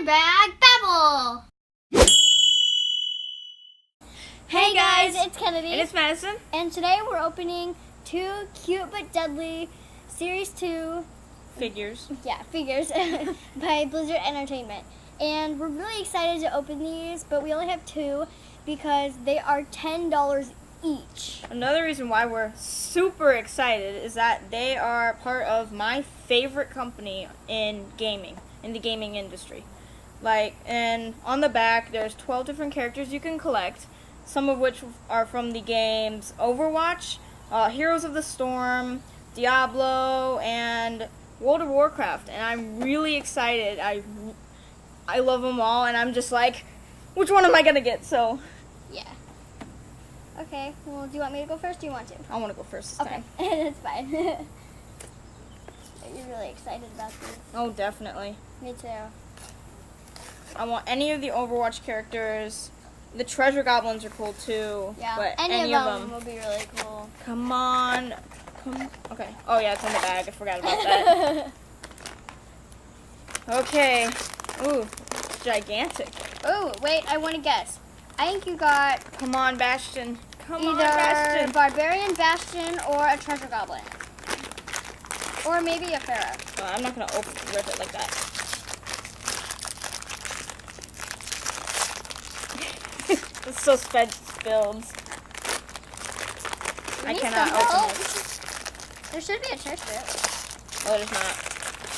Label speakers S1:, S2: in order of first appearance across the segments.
S1: bag Babble. Hey guys, it's Kennedy.
S2: And it's Madison.
S1: And today we're opening two cute but deadly Series 2
S2: Figures.
S1: figures by Blizzard Entertainment. And we're really excited to open these, but we only have two because they are $10 each.
S2: Another reason why we're super excited is that they are part of my favorite company in gaming, in the gaming industry. And on the back, there's 12 different characters you can collect, some of which are from the games Overwatch, Heroes of the Storm, Diablo, and World of Warcraft. And I'm really excited. I love them all, and I'm just like, which one am I gonna get? So,
S1: yeah. Okay, well, do you want me to go first or do you want to?
S2: I want to go first this time.
S1: Okay, that's fine. Are you really excited about these?
S2: Oh, definitely.
S1: Me too.
S2: I want any of the Overwatch characters. The treasure goblins are cool too.
S1: Yeah,
S2: but
S1: any of them will be really cool.
S2: Come on. Okay. Oh yeah, it's in the bag. I forgot about that. Okay. Ooh, gigantic.
S1: Oh, wait, I want to guess. I think you got
S2: Come on, Bastion. Come on,
S1: either
S2: Bastion.
S1: Barbarian Bastion or a treasure goblin. Or maybe a Pharaoh.
S2: I'm not gonna rip it like that. It's so spilled. I cannot open this.
S1: There should be a tear strip.
S2: Oh, there's not.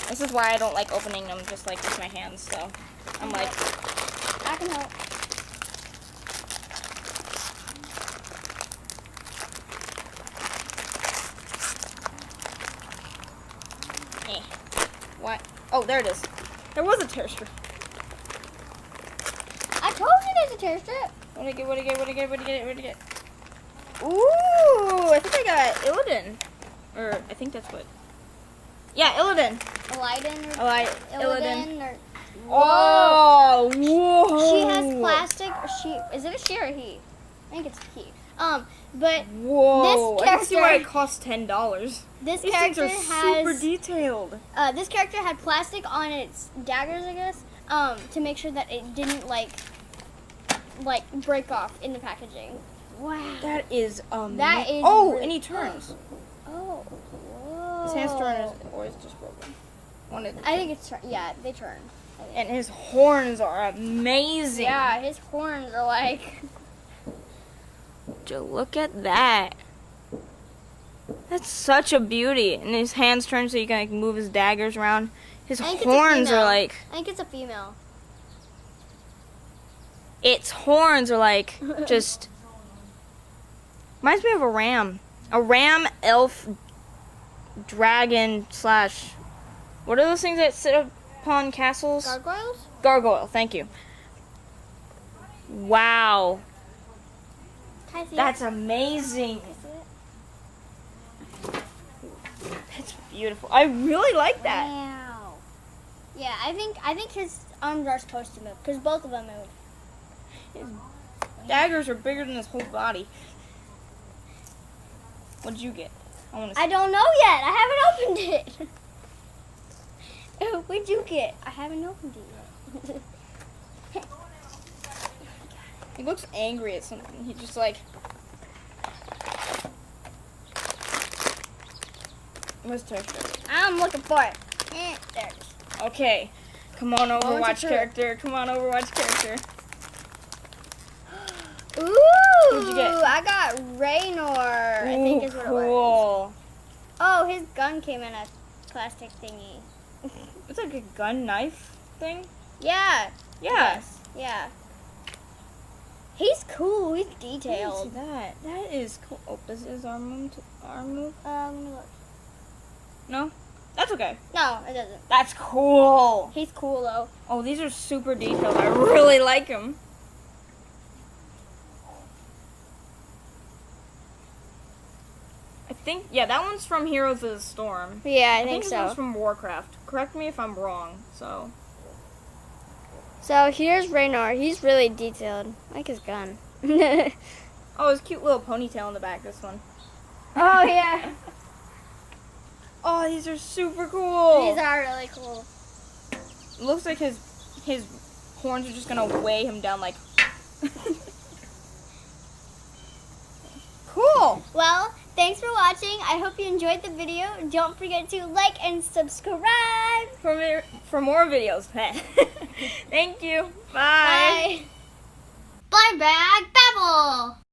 S2: This is why I don't like opening them just like with my hands, so I'm like...
S1: I can help.
S2: What? Oh, there it is. There was a tear strip.
S1: I told you there's a tear strip.
S2: What did I get? Ooh, I think I got Illidan. Or, I think that's what... Yeah, Illidan.
S1: Illidan or...
S2: Oh, whoa.
S1: She has plastic. Is it a she or a he? I think it's a he. But
S2: whoa.
S1: This
S2: I can see why it costs $10.
S1: This
S2: These
S1: character
S2: things are super detailed.
S1: This character had plastic on its daggers, I guess, to make sure that it didn't like break off in the packaging. Wow.
S2: That is
S1: That is.
S2: Oh,
S1: really,
S2: and he turns.
S1: Oh. Whoa.
S2: His hands turn or is just broken.
S1: I think it's yeah, they turn.
S2: And his horns are amazing.
S1: Yeah, his horns are like.
S2: Look at that. That's such a beauty. And his hands turn so you can move his daggers around. His horns are like...
S1: I think it's a female.
S2: Its horns are like just... Reminds me of a ram. A ram, elf, dragon / what are those things that sit upon castles?
S1: Gargoyles?
S2: Gargoyle, thank you. Wow. That's amazing. That's beautiful. I really like that.
S1: Wow. Yeah, I think his arms are supposed to move because both of them move.
S2: His daggers are bigger than his whole body. What did you get?
S1: I don't know yet. I haven't opened it. What'd you get? I haven't opened it yet.
S2: He looks angry at something. He's just like... Where's Turtle?
S1: I'm looking for it. There it is.
S2: Okay. Come on, Overwatch character. Come on, Overwatch character.
S1: Ooh!
S2: What'd you get?
S1: I got Raynor, I think is what it was. Oh, his gun came in a plastic thingy.
S2: It's like a gun knife thing?
S1: Yeah.
S2: Yes.
S1: Yeah. He's cool. He's detailed.
S2: Look at that. That is cool. Oh, does his arm move?
S1: Look.
S2: No? That's okay.
S1: No, it doesn't.
S2: That's cool.
S1: He's cool though.
S2: Oh, these are super detailed. I really like him. I think, yeah, that one's from Heroes of the Storm.
S1: Yeah,
S2: I think
S1: so.
S2: This one's from Warcraft. Correct me if I'm wrong, so.
S1: So here's Raynor. He's really detailed. I like his gun.
S2: Oh, his cute little ponytail in the back, this one.
S1: Oh, yeah.
S2: Oh, these are super cool.
S1: These are really cool.
S2: It looks like his his horns are just gonna weigh him down like. Cool.
S1: Well, thanks for watching. I hope you enjoyed the video. Don't forget to like and subscribe.
S2: For more videos. Thank you. Bye.
S1: Bye. Blind Bag Babble.